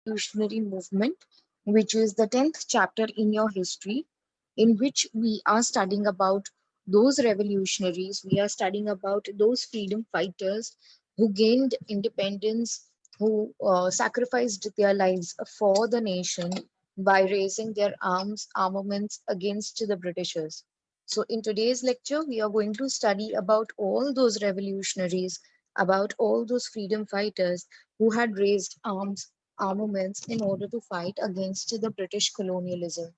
revolutionary movement, which is the 10th chapter in your history, in which we are studying about those revolutionaries, we are studying about those freedom fighters who gained independence, who sacrificed their lives for the nation by raising their armaments against the Britishers. So, in today's lecture, we are going to study about all those revolutionaries, about all those freedom fighters who had raised armaments in order to fight against the British colonialism.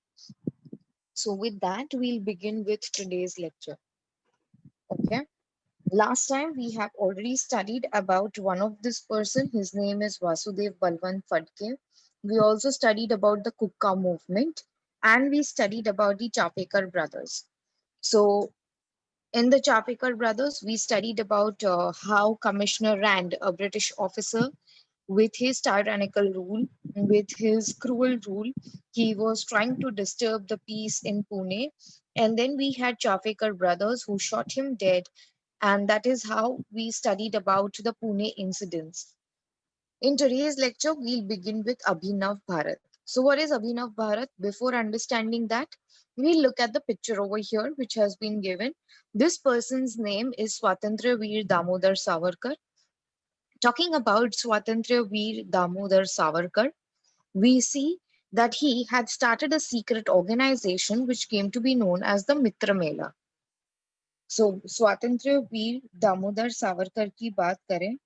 So, with that, we'll begin with today's lecture. Okay. Last time we have already studied about one of this person. His name is Vasudev Balwant Phadke. We also studied about the Kukka movement and we studied about the Chapekar brothers. So, in the Chapekar brothers, we studied about how Commissioner Rand, a British officer, with his tyrannical rule, with his cruel rule, he was trying to disturb the peace in Pune. And then we had Chafekar brothers who shot him dead. And that is how we studied about the Pune incidents. In today's lecture, we'll begin with Abhinav Bharat. So, what is Abhinav Bharat? Before understanding that, we'll look at the picture over here, which has been given. This person's name is Swatantra Veer Damodar Savarkar. Talking about Swatantra Veer Damodar Savarkar, we see that he had started a secret organization which came to be known as the Mitra Mela. So, Swatantra Veer Damodar Savarkar की बात करें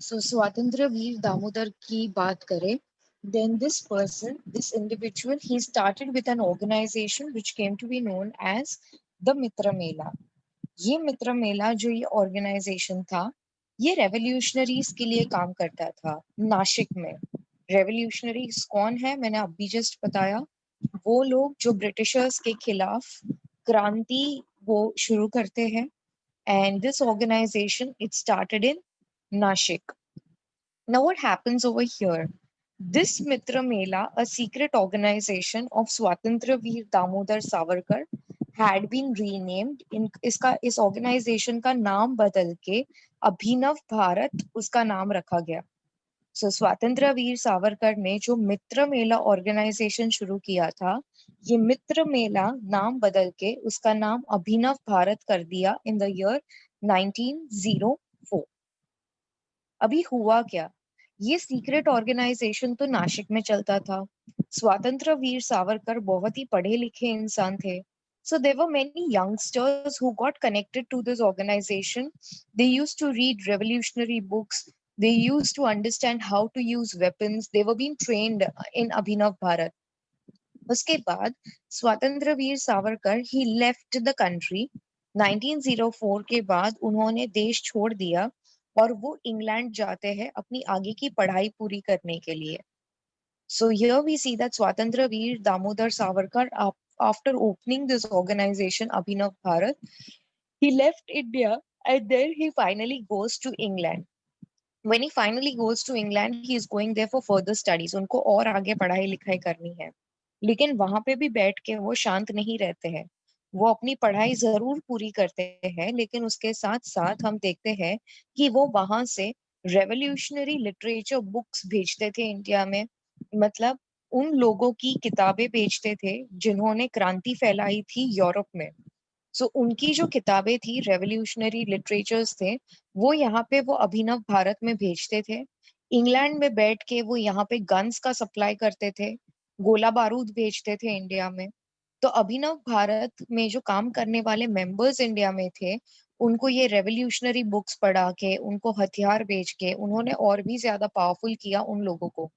So Swatantra Veer Damodar ki baat kare, then this person, this individual, he started with an organization which came to be known as the Mitra Mela. ये मित्र मेला जो ये organisation था, ये revolutionaries के लिए काम करता था नासिक में. रेवोल्यूशनरीज कौन है, मैंने अभी जस्ट बताया. वो लोग जो ब्रिटिशर्स के खिलाफ क्रांति वो शुरू करते हैं. And this organization, it started in Nashik. Now, what happens over here? This Mitra Mela, a secret organization of Swatantra Veer Damodar Savarkar, had been renamed. इस organization का नाम बदल के अभिनव भारत उसका नाम रखा गया. So स्वतंत्र वीर सावरकर ने जो मित्र मेला ऑर्गेनाइजेशन शुरू किया था, ये मित्र मेला नाम बदल के उसका नाम अभिनव भारत कर दिया in the year 1904. अभी हुआ क्या? ये सीक्रेट ऑर्गेनाइजेशन तो नासिक में चलता था. स्वतंत्र वीर सावरकर बहुत ही पढ़े लिखे इंसान थे. So there were many youngsters who got connected to this organization. They used to read revolutionary books. They used to understand how to use weapons. They were being trained in Abhinav Bharat. उसके बाद स्वतंत्र Veer Savarkar he left the country. 1904 के बाद उन्होंने देश छोड़ दिया और वो इंग्लैंड जाते हैं अपनी आगे की पढ़ाई पूरी करने के लिए. So here we see that Swatantra Veer Damodar Savarkar, after opening this organization Abhinav Bharat, he left India and then he finally goes to England. When he finally goes to England, he is going there for further studies. उनको और आगे पढ़ाई लिखाई करनी है. लेकिन वहां पे भी बैठ के वो शांत नहीं रहते हैं. वो अपनी पढ़ाई जरूर पूरी करते हैं, लेकिन उसके साथ साथ हम देखते हैं कि वो वहां से रेवोल्यूशनरी लिटरेचर बुक्स भेजते थे इंडिया में. मतलब उन लोगों की किताबें भेजते थे जिन्होंने क्रांति फैलाई थी यूरोप में. सो उनकी जो किताबें थी, रेवोल्यूशनरी लिटरेचर्स थे, वो यहाँ पे वो अभिनव भारत में भेजते थे. इंग्लैंड में बैठ के वो यहाँ पे गन्स का सप्लाई करते थे, गोला बारूद भेजते थे इंडिया में. तो अभिनव भारत में जो काम करने वाले मेंबर्स इंडिया में थे, उनको ये रेवोल्यूशनरी बुक्स पढ़ा के, उनको हथियार बेच के उन्होंने और भी ज्यादा पावरफुल किया उन लोगों को.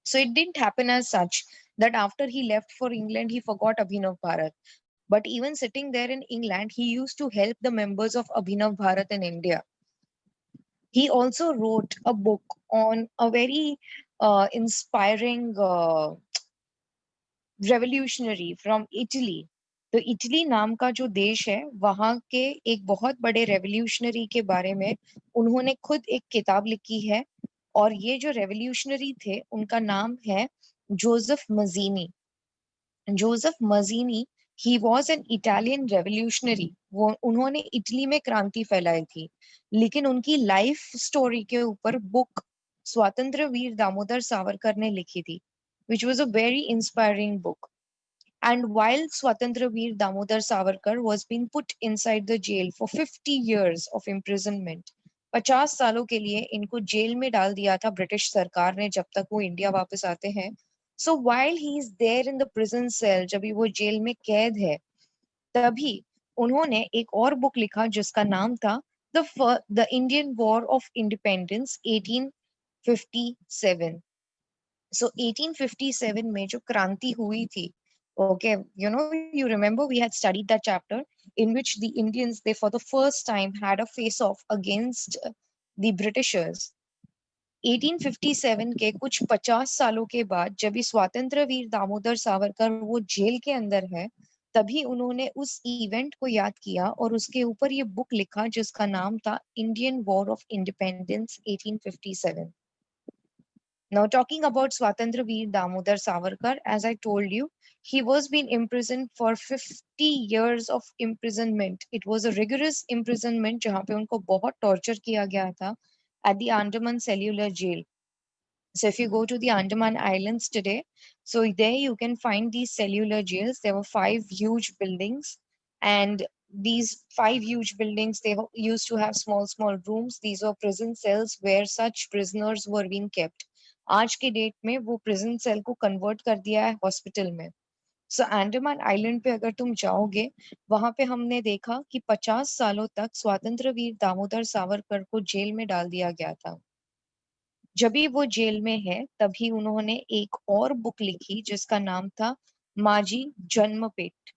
So it didn't happen as such that after he left for England, he forgot Abhinav Bharat. But even sitting there in England, he used to help the members of Abhinav Bharat in India. He also wrote a book on a very inspiring revolutionary from Italy. तो Italy नाम का जो देश है, वहां के एक बहुत बड़े रेवोल्यूशनरी के बारे में उन्होंने खुद एक किताब लिखी है और ये जो रेवोल्यूशनरी थे उनका नाम है Joseph मजीनी। Joseph मजीनी, he was an Italian revolutionary. वो उन्होंने इटली में क्रांति फैलाई थी, लेकिन उनकी लाइफ स्टोरी के ऊपर बुक स्वतंत्र वीर दामोदर सावरकर ने लिखी थी, which was a very inspiring book. And while Swatantra Veer Damodar Savarkar was being put inside the jail for 50 years of imprisonment, 50 सालों के लिए इनको जेल में डाल दिया था ब्रिटिश सरकार ने जब तक वो इंडिया वापस आते हैं। So while he is there in the prison cell, जब भी वो जेल में कैद है, तभी उन्होंने एक और बुक लिखा जिसका नाम था the Indian war of independence 1857। So 1857 में जो क्रांति हुई थी, okay, you remember we had studied that chapter in which the Indians, they for the first time had a face off against the Britishers। 1857 के कुछ 50 सालों के बाद जब ये स्वतंत्र वीर दामोदर सावरकर वो जेल के अंदर है, तभी उन्होंने उस इवेंट को याद किया और उसके ऊपर ये बुक लिखा जिसका नाम था Indian war of independence 1857। Now, talking about Swatantra Veer Damodar Savarkar, as I told you, he was being imprisoned for 50 years of imprisonment. It was a rigorous imprisonment जहाँ पे उनको बहुत torture किया गया था at the Andaman Cellular Jail. So if you go to the Andaman Islands today, so there you can find these cellular jails. There were 5 huge buildings, and these 5 huge buildings, they used to have small rooms. These were prison cells where such prisoners were being kept. आज के date में वो prison cell को convert कर दिया है hospital में। सो Andaman island पे अगर तुम जाओगे, वहां पे हमने देखा कि 50 सालों तक स्वतंत्र वीर दामोदर सावरकर को जेल में डाल दिया गया था। जब भी वो जेल में है, तभी उन्होंने एक और बुक लिखी जिसका नाम था माझी जन्मपेट।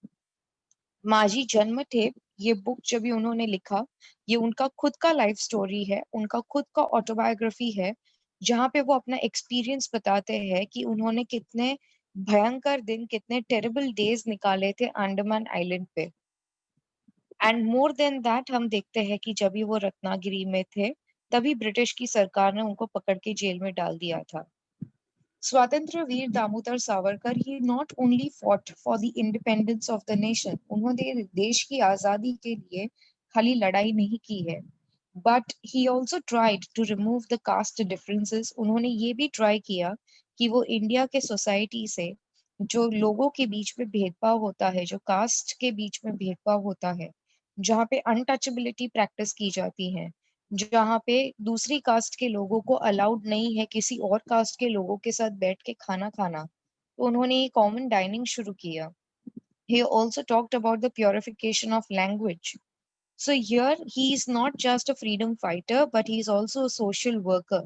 माझी जन्मठेप, ये बुक जब भी उन्होंने लिखा, ये उनका खुद का लाइफ स्टोरी है, उनका खुद का ऑटोबायोग्राफी है, जहाँ पे वो अपना एक्सपीरियंस बताते हैं कि उन्होंने कितने भयंकर दिन, कितने टेरिबल डेज निकाले थे अंडमान आइलैंड पे। एंड मोर देन दैट, हम देखते हैं कि जब भी वो रत्नागिरी में थे, तभी ब्रिटिश की सरकार ने उनको पकड़ के जेल में डाल दिया था। स्वतंत्र Veer Damodar Savarkar, he not only fought for the independence of the nation, उन्होंने देश की आजादी के लिए खाली लड़ाई नहीं की है, but he also tried to remove the caste differences. उन्होंने ये भी ट्राई किया कि वो इंडिया के सोसाइटी से जो लोगों के बीच में भेदभाव होता है, जो कास्ट के बीच में भेदभाव होता है, जहाँ पे अनटचेबिलिटी प्रैक्टिस की जाती है, जहाँ पे दूसरी कास्ट के लोगों को अलाउड नहीं है किसी और कास्ट के लोगों के साथ बैठ के खाना खाना, तो उन्होंने ये कॉमन डाइनिंग शुरू किया। He also talked about the purification of language. So here he is not just a freedom fighter, but he is also a social worker.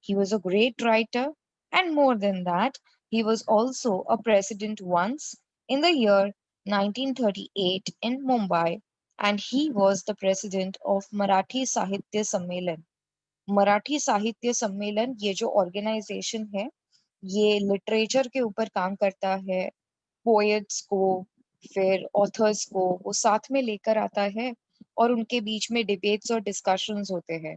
He was a great writer, and more than that, he was also a president once in the year 1938 in Mumbai, and he was the president of Marathi Sahitya Sammelan. Marathi साहित्य सम्मेलन, ये जो organisation है, ये literature के ऊपर काम करता है। पोएट्स को, फिर ऑथर्स को वो साथ में लेकर आता है और उनके बीच में डिबेट्स और डिस्कशंस होते हैं।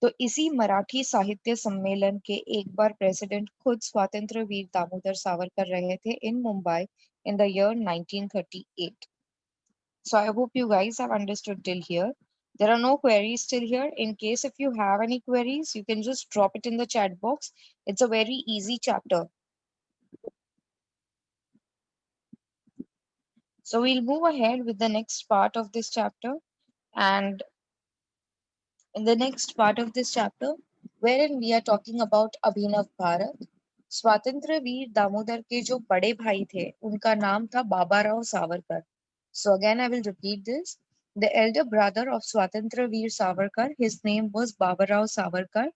तो इसी मराठी साहित्य सम्मेलन के एक बार प्रेसिडेंट खुद स्वतंत्र वीर दामोदर सावरकर रहे थे in Mumbai in the year 1938। So I hope you guys have understood till here. There are no queries till here. In case if you have any queries, you can just drop it in the chat box. It's a very easy chapter. So we'll move ahead with the next part of this chapter. And in the next part of this chapter, wherein we are talking about Abhinav Bharat, स्वतंत्र वीर दामोदर के जो बड़े भाई थे, उनका नाम था Babarao Savarkar. So again, I will repeat this. The elder brother of Swatantra Veer Savarkar, his name was Babarao Savarkar.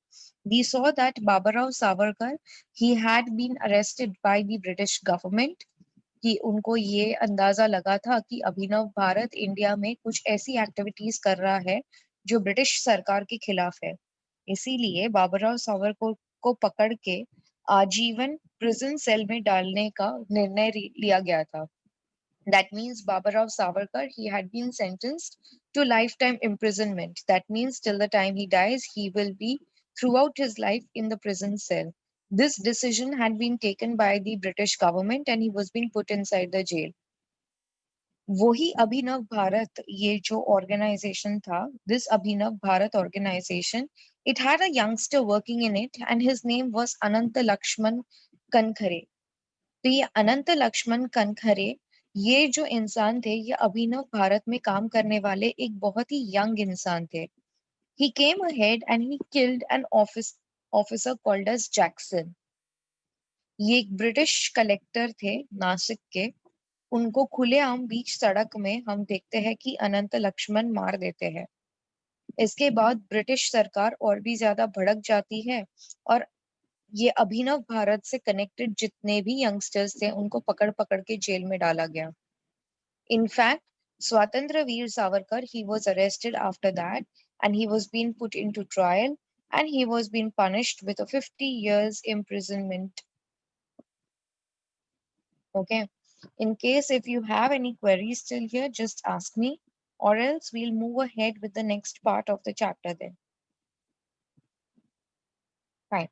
We saw that Babarao Savarkar, he had been arrested by the British government, कि उनको ये अंदाजा लगा था कि अभिनव Bharat India में कुछ ऐसी एक्टिविटीज कर रहा है जो ब्रिटिश सरकार के खिलाफ है। इसीलिए बाबूराव सावरकर को पकड़ के आजीवन प्रिजन सेल में डालने का निर्णय लिया गया था। That means Babarao Savarkar, he had been sentenced to lifetime imprisonment. That means till the time he dies, he will be throughout his life in the prison cell. This decision had been taken by the British government and he was being put inside the jail. वही अभिनव भारत ये जो organization था, this Abhinav Bharat organization, it had a youngster working in it and his name was Ananta Lakshman Kankhare. तो ये अनंत लक्ष्मण कनखरे ये जो इंसान थे ये अभिनव भारत में काम करने वाले एक बहुत ही यंग इंसान थे. He came ahead and he killed an officer called as Jackson. ये एक ब्रिटिश कलेक्टर थे नासिक के. उनको खुलेआम बीच सड़क में हम देखते हैं कि अनंत लक्ष्मण मार देते हैं. इसके बाद ब्रिटिश सरकार और भी ज्यादा भड़क जाती है और ये अभिनव भारत से कनेक्टेड जितने भी यंगस्टर्स थे उनको पकड़ पकड़ के जेल में डाला गया. In fact, Swatantra Veer Savarkar, he was arrested after that and he was being put into trial and he was being punished with a 50 years imprisonment. Okay. In case if you have any queries still here, just ask me or else we'll move ahead with the next part of the chapter then. Fine.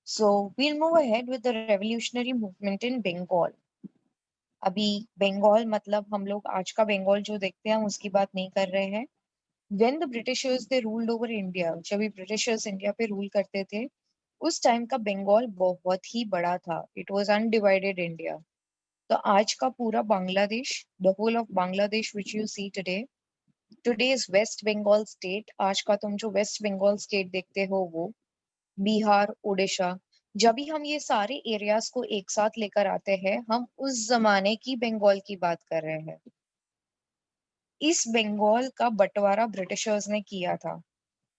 So we'll move ahead with the revolutionary movement in Bengal. अभी बंगाल मतलब हम लोग आज का बंगाल जो देखते हैं हम उसकी बात नहीं कर रहे हैं. When the Britishers they ruled over India, जब भी ब्रिटिशर्स इंडिया पे रूल करते थे उस टाइम का बंगाल बहुत ही बड़ा था. It was undivided India. तो आज का पूरा Bangladesh, the whole of Bangladesh which you see today, today is West Bengal state. आज का तुम जो वेस्ट बंगाल स्टेट देखते हो वो बिहार, उड़ीसा. जब भी हम ये सारे एरियाज को एक साथ लेकर आते हैं हम उस जमाने की बंगाल की बात कर रहे हैं. इस बंगाल का बंटवारा ब्रिटिशर्स ने किया था.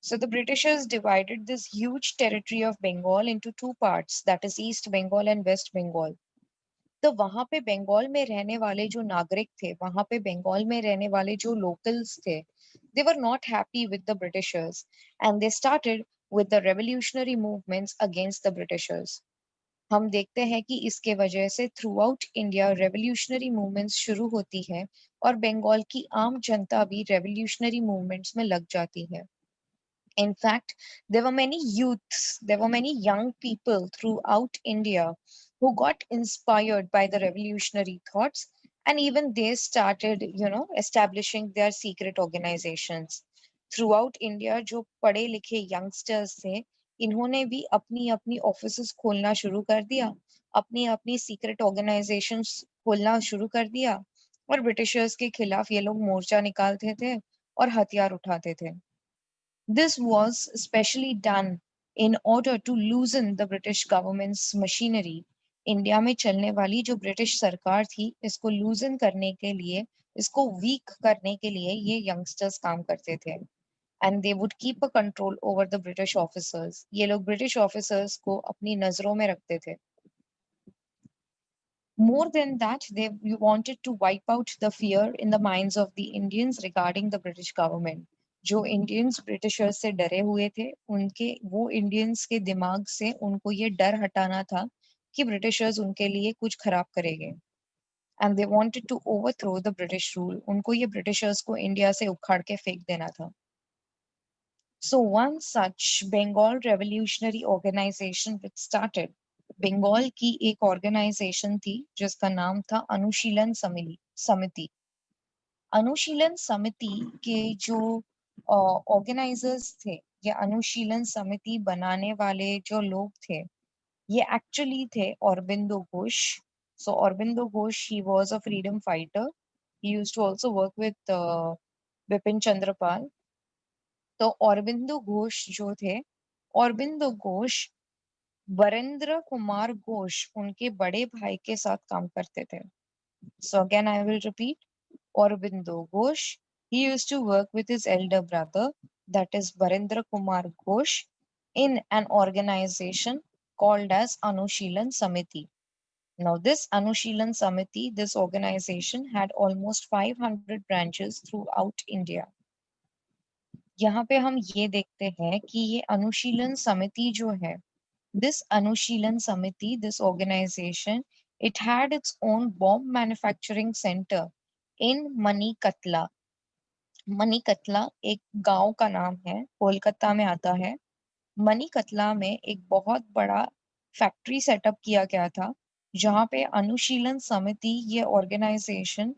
So the Britishers divided this huge territory of Bengal into two parts, that is East Bengal and West Bengal. तो वहां पे बंगाल में रहने वाले जो नागरिक थे, वहां पे बंगाल में रहने वाले जो locals थे, they were not happy with the Britishers and they started with the revolutionary movements against the Britishers. हम देखते हैं कि इसके वजह से through out India revolutionary movements शुरू होती है और बंगाल की आम जनता भी रेवोल्यूशनरी मूवमेंट्स में लग जाती है. In fact, there were many youths, there were many young people throughout India who got inspired by the revolutionary thoughts and even they started, establishing their secret organizations. Throughout India, जो पढ़े लिखे youngsters थे, इन्होंने भी अपनी अपनी offices खोलना शुरू कर दिया, अपनी अपनी secret organizations खोलना शुरू कर दिया और ब्रिटिशर्स के खिलाफ ये लोग मोर्चा निकालते थे और हथियार उठाते थे. This was specially done in order to loosen the British government's machinery. India में चलने वाली जो ब्रिटिश सरकार थी इसको लूजन करने के लिए, इसको वीक करने के लिए ये यंगस्टर्स काम करते थे. And they would keep a control over the British officers. ये लोग ब्रिटिश ऑफिसर्स को अपनी नजरों में रखते थे. More than that, they wanted to wipe out the fear in the minds of the Indians regarding the British government. जो Indians Britishers से डरे हुए थे उनके वो इंडियंस के दिमाग से उनको ये डर हटाना था कि ब्रिटिशर्स उनके लिए कुछ खराब करेंगे. And they wanted to overthrow the British rule. उनको ये ब्रिटिशर्स को इंडिया से उखाड़ के फेंक देना था. So one such Bengal revolutionary organization which started, Bengal की एक ऑर्गेनाइजेशन थी जिसका नाम था अनुशीलन समिति. अनुशीलन समिति के जो ऑर्गेनाइजर्स थे या अनुशीलन समिति बनाने वाले जो लोग थे ये एक्चुअली थे Aurobindo Ghosh. So Aurobindo Ghosh, he was a freedom fighter. He used to also work with Bipin Chandrapal. तो औरबिंदो घोष जो थे, औरबिंदो घोष वरेंद्र कुमार घोष उनके बड़े भाई के साथ काम करते थे. So again I will repeat, Aurobindo Ghosh, he used to work with his elder brother, that is Barendra Kumar Ghosh, in an organization called as Anushilan Samiti. Now this Anushilan Samiti, this organization had almost 500 branches throughout India. यहाँ पे हम ये देखते हैं कि ये अनुशीलन समिति जो है, this Anushilan Samiti, this organization, it had its own bomb manufacturing center in Manikatla. Maniktala एक गांव का नाम है, कोलकाता में आता है। मणिकतला में एक बहुत बड़ा फैक्ट्री सेटअप किया गया था, जहाँ पे अनुशीलन समिति ये ऑर्गेनाइजेशन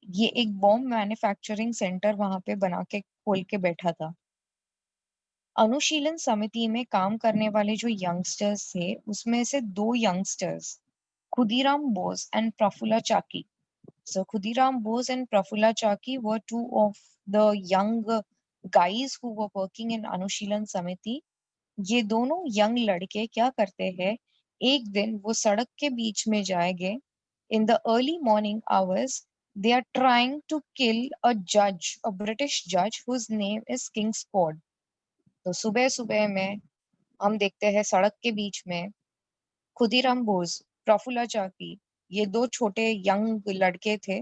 ये एक बॉम्ब मैन्युफैक्चरिंग सेंटर वहां पे बना के खोल के बैठा था। अनुशीलन समिति में काम करने वाले जो यंगस्टर्स थे, उसमें से दो youngsters Khudiram Bose and Prafulla Chaki. So Khudiram Bose and Prafula Chaki were two of the young guys who were working in Anushilan Samiti. ये दोनों यंग लड़के क्या करते हैं, एक दिन वो सड़क के बीच में जाएंगे। In the early morning hours they are trying to kill अ जज, अ ब्रिटिश जज हुज नेम इज किंग्सफोर्ड। तो सुबह सुबह में हम देखते हैं सड़क के बीच में खुदीराम बोस, प्रफुल्ला चाकी, ये दो छोटे यंग लड़के थे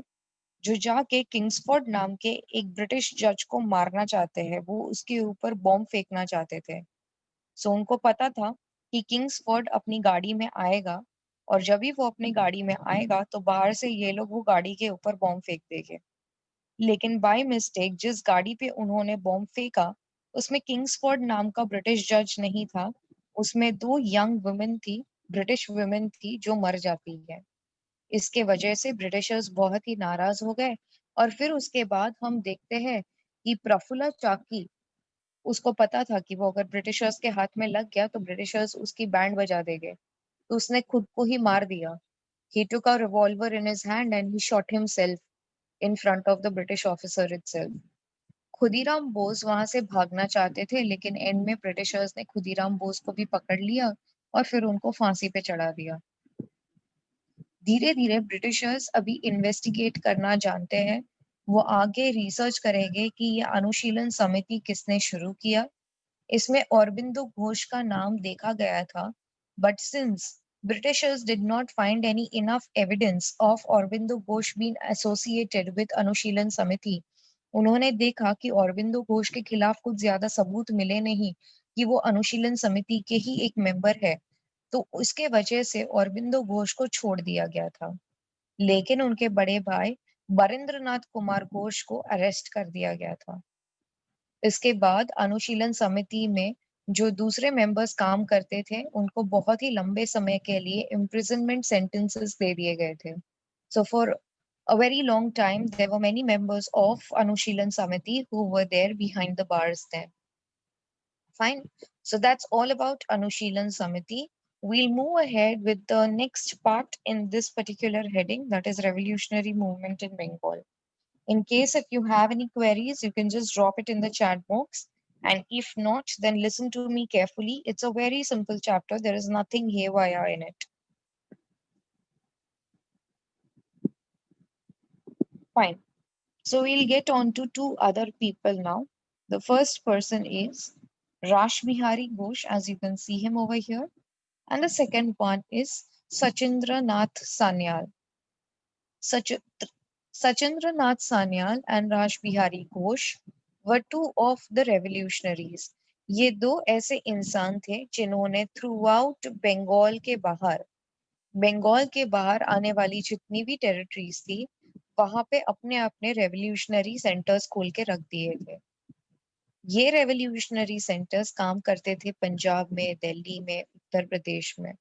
जो जाके किंग्सफोर्ड नाम के एक ब्रिटिश जज को मारना चाहते हैं। वो उसके ऊपर बॉम्ब फेंकना चाहते थे। सो उनको पता था कि किंग्सफोर्ड अपनी गाड़ी में आएगा, और जब भी वो अपनी गाड़ी में आएगा तो बाहर से ये लोग वो गाड़ी के ऊपर बॉम्ब फेंक देंगे। लेकिन बाय मिस्टेक जिस गाड़ी पे उन्होंने बॉम्ब फेंका, उसमें किंग्सफोर्ड नाम का ब्रिटिश जज नहीं था। उसमें दो यंग वुमेन थी, ब्रिटिश वुमेन थी, जो मर जाती है। इसके वजह से ब्रिटिशर्स बहुत ही नाराज हो गए। और फिर उसके बाद हम देखते हैं कि प्रफुल्ला चाकी, उसको पता था कि वो अगर ब्रिटिशर्स के हाथ में लग गया तो ब्रिटिशर्स उसकी बैंड बजा देंगे, तो उसने खुद को ही मार दिया। He took a revolver in his hand and he shot himself in front of the British officer itself. Khudiram Bose वहां से भागना चाहते थे, लेकिन एंड में ब्रिटिशर्स ने खुदीराम बोस को भी पकड़ लिया और फिर उनको फांसी पे चढ़ा दिया। धीरे धीरे ब्रिटिशर्स अभी इन्वेस्टिगेट करना जानते हैं। वो आगे रिसर्च करेंगे कि ये अनुशीलन समिति किसने शुरू किया। इसमें औरबिंदो घोष का नाम देखा गया था, but since Britishers did not find any enough evidence of Aurobindo Ghosh being associated with अनुशीलन समिति, उन्होंने देखा कि औरबिंदो घोष के खिलाफ कुछ ज्यादा सबूत मिले नहीं कि वो अनुशीलन समिति के ही एक मेंबर है, तो उसके वजह से औरबिंदो घोष को छोड़ दिया गया था। लेकिन उनके बड़े भाई बरिंद्रनाथ कुमार घोष को अरेस्ट कर दिया गया था। इसके बाद अनुशीलन समिति में जो दूसरे मेंबर्स काम करते थे, उनको बहुत ही लंबे समय के लिए इम्प्रिजनमेंट सेंटेंसेस दे दिए गए थे। So for a very long time, there were many members of Anushilan Samiti who were there behind the bars then. Fine. So that's all about Anushilan Samiti. We'll move ahead with the next part in this particular heading, that is revolutionary movement in Bengal. In case if you have any queries, you can just drop it in the chat box. And if not, then listen to me carefully. It's a very simple chapter. There is nothing haywire in it. Fine. So we'll get on to two other people now. The first person is Rash Bihari Ghosh, as you can see him over here. And the second one is Sachindra Nath Sanyal. Sach Sachindra Nath Sanyal and Raj Bihari Ghosh were two of the revolutionaries. ये दो ऐसे इंसान थे जिन्होंने through out Bengal के बाहर आने वाली जितनी भी टेरिटरीज थी, वहां पे अपने अपने रेवोल्यूशनरी सेंटर्स खोल के रख दिए थे। ये रेवोल्यूशनरी सेंटर्स काम करते थे पंजाब में, दिल्ली में, उत्तर प्रदेश में।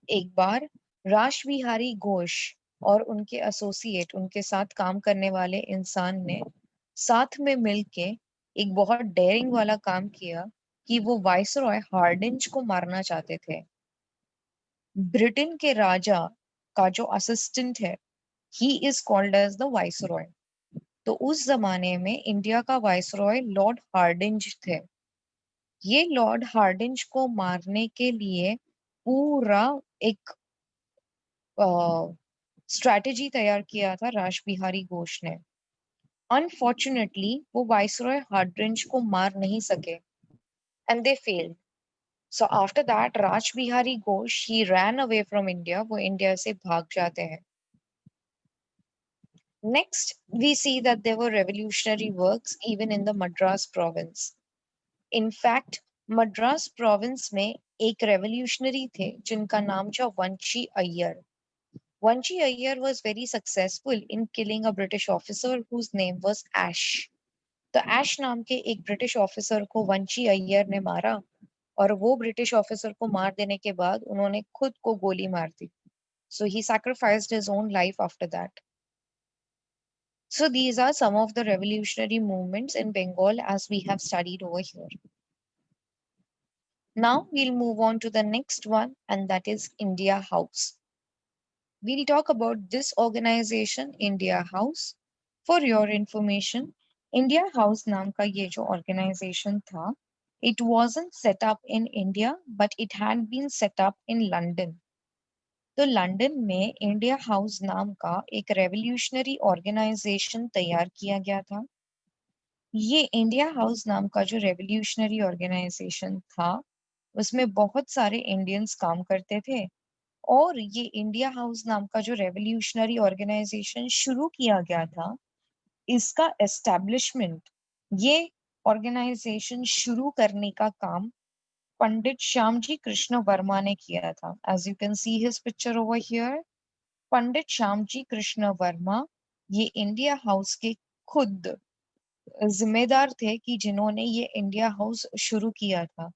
एक बार राश बिहारी घोष और उनके एसोसिएट, उनके साथ काम करने वाले इंसान ने साथ में मिलके एक बहुत डेयरिंग वाला काम किया कि वो वाइसरॉय हार्डिंज को मारना चाहते थे। ब्रिटेन के राजा का जो असिस्टेंट है, he is called as the viceroy. तो उस जमाने में इंडिया का वाइसरॉय लॉर्ड हार्डिंज थे। ये लॉर्ड हार्डिंज को मारने के लिए पूरा एक स्ट्रैटेजी तैयार किया था राज बिहारी घोष ने। अनफॉर्चुनेटली वो वाइसरॉय हार्डिंज को मार नहीं सके and they failed. So after that Raj Bihari Ghosh he ran away from India, वो इंडिया से भाग जाते हैं। Next we see that there were revolutionary works even in the Madras province. In fact Madras province में एक रेवोल्यूशनरी थे जिनका नाम था वंशी Iyer. Vanchi Iyer was very successful in killing a British officer whose name was Ash. तो ऐश नाम के एक ब्रिटिश ऑफिसर को वंशी अय्यर ने मारा और वो ब्रिटिश ऑफिसर को मार देने के बाद उन्होंने खुद को गोली मार दी. So he sacrificed his own life after that. So these are some of the revolutionary movements in Bengal as we have studied over here. Now we'll move on to the next one, and that is India House. We'll talk about this organization, India House. For your information, India House नाम का ये जो organization था, it wasn't set up in India, but it had been set up in London. तो London में India house नाम का एक रेवोल्यूशनरी ऑर्गेनाइजेशन तैयार किया गया था. ये इंडिया हाउस नाम का जो रेवोल्यूशनरी ऑर्गेनाइजेशन था उसमें बहुत सारे इंडियंस काम करते थे. और ये इंडिया हाउस नाम का जो रेवोल्यूशनरी ऑर्गेनाइजेशन शुरू किया गया था, इसका एस्टैब्लिशमेंट, ये ऑर्गेनाइजेशन शुरू करने का काम पंडित श्यामजी कृष्ण वर्मा ने किया था. As you can see his picture over here, Pandit Shyamji Krishna Varma ये इंडिया हाउस के खुद जिम्मेदार थे कि जिन्होंने ये इंडिया हाउस शुरू किया था.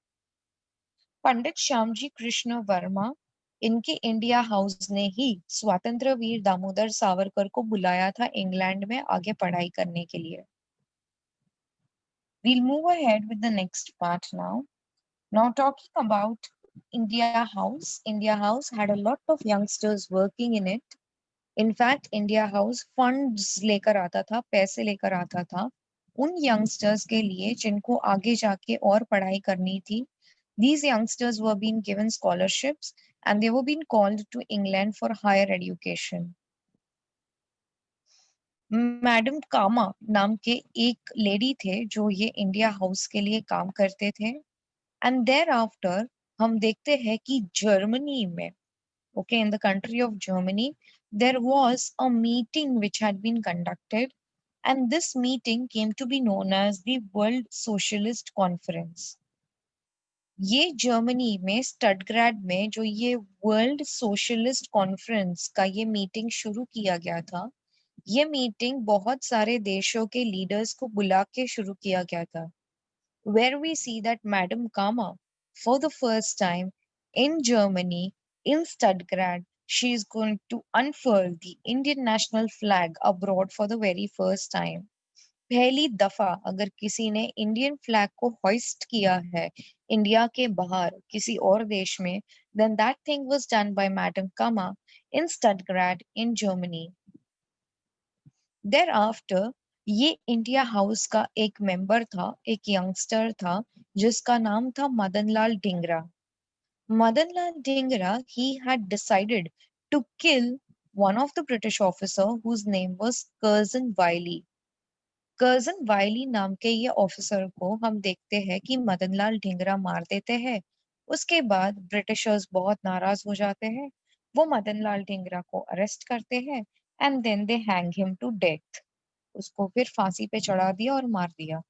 पंडित श्यामजी कृष्ण वर्मा, इनके इंडिया हाउस ने ही स्वतंत्र वीर दामोदर सावरकर को बुलाया था इंग्लैंड में आगे पढ़ाई करने के लिए. We'll move ahead with the next part now. Now talking about India House. India House had a lot of youngsters working in it. In fact, India House funds लेकर आता था, पैसे लेकर आता था उन youngsters के लिए जिनको आगे जाके और पढ़ाई करनी थी. These youngsters were being given scholarships and they were being called to England for higher education. Madam Cama नाम के एक लेडी थे जो ये इंडिया हाउस के लिए काम करते थे. एंड देयर आफ्टर हम देखते हैं कि जर्मनी में, okay, in the country of Germany, there was a meeting which had been conducted, and this meeting came to be known as the World Socialist Conference. ये जर्मनी में स्टटग्राड में जो ये वर्ल्ड सोशलिस्ट कॉन्फ्रेंस का ये meeting शुरू किया गया था, ये मीटिंग बहुत सारे देशों के लीडर्स को बुला के शुरू किया गया था. Where we see that Madam Kama, for the first time in Germany, in Stuttgart, she is going to unfurl the Indian national flag abroad for the very first time. पहली दफा अगर किसी ने इंडियन फ्लैग को hoist किया है India के बाहर किसी और देश में, then that thing was done by Madam Kama in Stuttgart in Germany. Thereafter, ये इंडिया हाउस का एक मेंबर था, एक यंगस्टर था जिसका नाम था Madanlal Dhingra. Madanlal Dhingra, he had decided to kill one of the British officer whose name was Curzon Wiley. Curzon Wyllie नाम के ये ऑफिसर को हम देखते हैं कि मदनलाल ढींगरा मार देते हैं. उसके बाद ब्रिटिशर्स बहुत नाराज हो जाते हैं, वो मदनलाल ढींगरा को अरेस्ट करते हैं and then they hang him to death. उसको फिर फांसी पे चढ़ा दिया और मार दिया.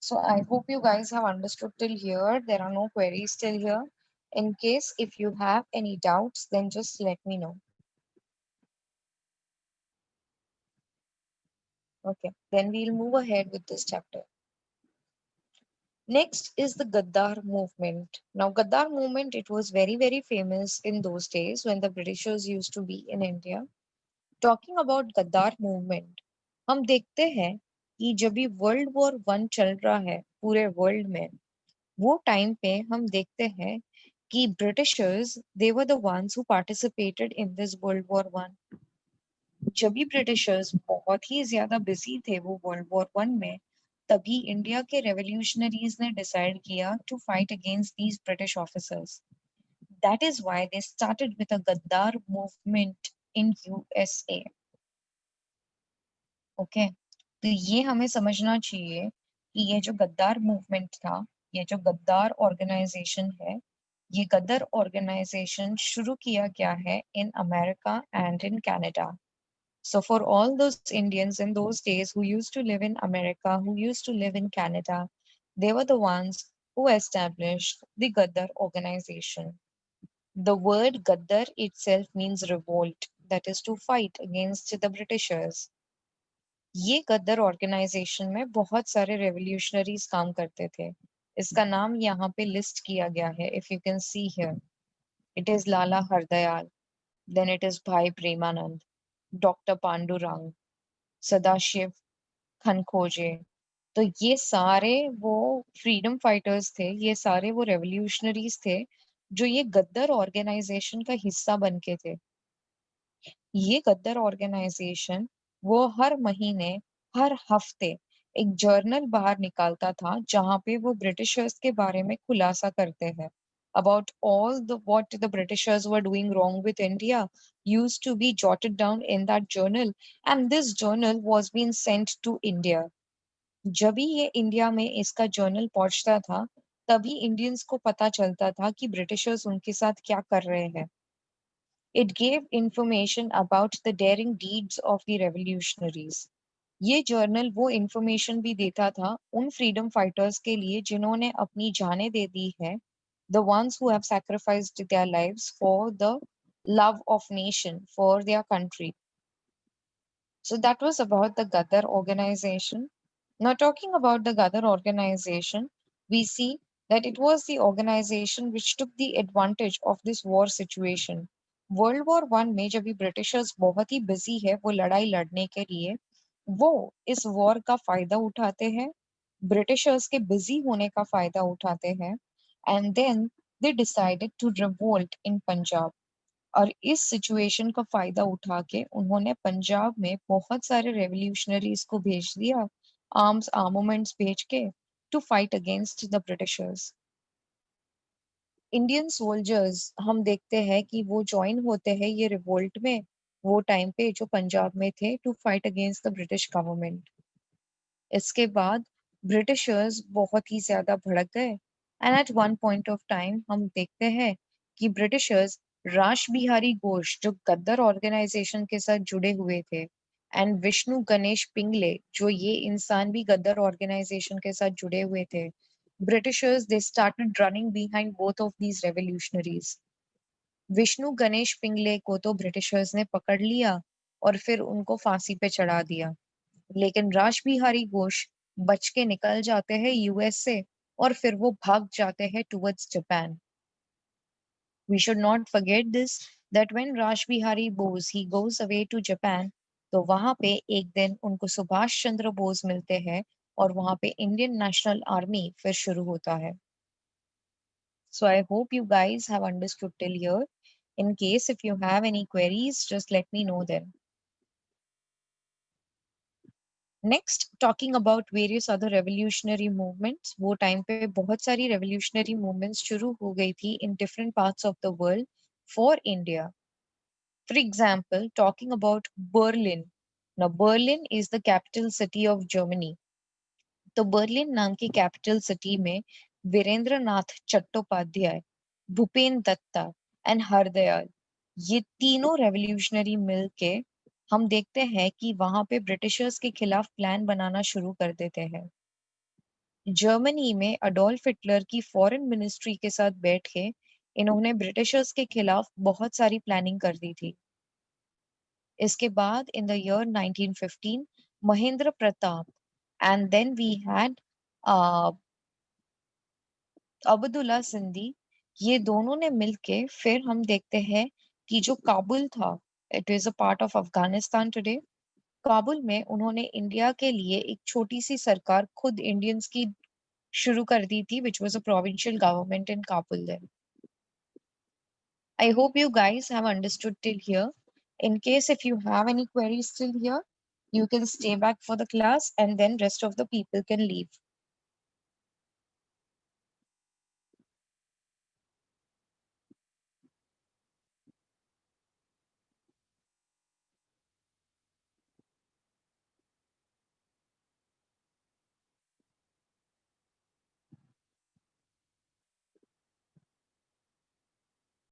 So I hope you guys have understood till here. There are no queries till here. In case if you have any doubts, then just let me know. Okay, then we'll move ahead with this chapter. Next is the Gaddar movement. Now, Gaddar movement, it was very, very famous in those days when the Britishers used to be in India. Talking about Gaddar movement, हम देखते हैं कि जब भी world war 1 चल रहा है पूरे वर्ल्ड में, वो टाइम पे हम देखते हैं कि Britishers, they were the ones who participated in this World War 1. जब भी ब्रिटिशर्स बहुत ही ज्यादा बिजी थे वो World War 1 में, तभी इंडिया के रेवोल्यूशनरीज ने डिसाइड किया to fight against these British officers. That is why they started with a Ghadar movement in USA. Okay, तो ये हमें समझना चाहिए कि ये जो गद्दार मूवमेंट था, ये जो गद्दार ऑर्गेनाइजेशन है, ये गद्दार ऑर्गेनाइजेशन शुरू किया गया है in America and in Canada. So for all those Indians in those days who used to live in America, who used to live in Canada, they were the ones who established the Gaddar organization. The word Gaddar itself means revolt, that is to fight against the Britishers. ये गद्दर organisation में बहुत सारे revolutionaries काम करते थे. इसका नाम यहाँ पे लिस्ट किया गया है. If you can see here, it is Lala Hardayal, then it is Bhai Premanand, doctor Pandurang, Sadashiv Khankhoje. तो ये सारे वो फ्रीडम फाइटर्स थे, ये सारे वो रेवोल्यूशनरीज थे जो ये गद्दर ऑर्गेनाइजेशन का हिस्सा बन के थे. ये गद्दर ऑर्गेनाइजेशन वो हर महीने, हर हफ्ते एक जर्नल बाहर निकालता था जहां पे वो ब्रिटिशर्स के बारे में खुलासा करते हैं. About all the what the Britishers were doing wrong with India used to be jotted down in that journal, and this journal was being sent to India. जब भी ये इंडिया में इसका जर्नल पहुंचता था, तभी इंडियंस को पता चलता था कि ब्रिटिशर्स उनके साथ क्या कर रहे हैं. It gave information about the daring deeds of the revolutionaries. ये जर्नल वो इंफॉर्मेशन भी देता था उन फ्रीडम फाइटर्स के लिए जिन्होंने अपनी जानें दे दी है, the ones who have sacrificed their lives for the love of nation, for their country. So that was about the Gadar organization. Now, talking about the Gadar organization, we see that it was the organization which took the advantage of this war situation. World war one में जब भी Britishers बहुत ही busy है वो लड़ाई लड़ने के लिए, वो इस वॉर का फायदा उठाते हैं, ब्रिटिशर्स के बिजी होने का फायदा उठाते हैं, and then they decided to revolt in Punjab. और इस सिचुएशन का फायदा उठा के उन्होंने पंजाब में बहुत सारे रेवोल्यूशनरीज को भेज दिया, आर्म्स आर्मोमेंट्स भेज के, to fight against the Britishers. Indian soldiers हम देखते हैं कि वो ज्वाइन होते हैं ये रिवोल्ट में, वो टाइम पे जो पंजाब में थे, to fight against the British government. इसके बाद ब्रिटिशर्स बहुत ही ज्यादा भड़क गए, and at one point of time हम देखते हैं कि ब्रिटिशर्स राश बिहारी घोष जो गद्दर ऑर्गेनाइजेशन के साथ जुड़े हुए थे, एंड विष्णु गणेश पिंगले जो ये इंसान भी गद्दर ऑर्गेनाइजेशन के साथ जुड़े हुए थे, Britishers they started running behind both of these revolutionaries. Vishnu Ganesh Pingle को तो ब्रिटिशर्स ने पकड़ लिया और फिर उनको फांसी पे चढ़ा दिया, लेकिन राश बिहारी घोष बच के निकल जाते हैं यूएस से, और फिर वो भाग जाते हैं towards Japan. We should not forget this, that when Rash Bihari Bose he goes away to Japan, तो वहां पे एक दिन उनको सुभाष चंद्र बोस मिलते हैं और वहां पे इंडियन नेशनल आर्मी फिर शुरू होता है. So I hope you guys have understood till here. In case if you have any queries, just let me know then. Next talking about various other revolutionary movements. वो time पे बहुत सारी revolutionary movements शुरू हो गई थी in different parts of the world for India. For example, talking about Berlin. Now Berlin is the capital city of Germany. तो Berlin नाम की कैपिटल सिटी में वीरेंद्र नाथ चट्टोपाध्याय, भूपेन दत्ता एंड हरदयाल, ये तीनों रेवोल्यूशनरी मिल के हम देखते हैं कि वहां पे ब्रिटिशर्स के खिलाफ प्लान बनाना शुरू कर देते हैं. जर्मनी में अडोल्फ हिटलर की फॉरेन मिनिस्ट्री के साथ बैठ के इन्होंने ब्रिटिशर्स के खिलाफ बहुत सारी प्लानिंग कर दी थी. इसके बाद in the year 1915 Mahendra Pratap and then we had Abdullah Sindhi, ये दोनों ने मिलके फिर हम देखते हैं कि जो काबुल था, it is a part of Afghanistan today. Kabul में उन्होंने इंडिया के लिए एक छोटी सी सरकार खुद इंडियंस की शुरू कर दी थी, which was a provincial government in Kabul then. I hope you guys have understood till here. In case if you have any queries still here, you can stay back for the class and then rest of the people can leave.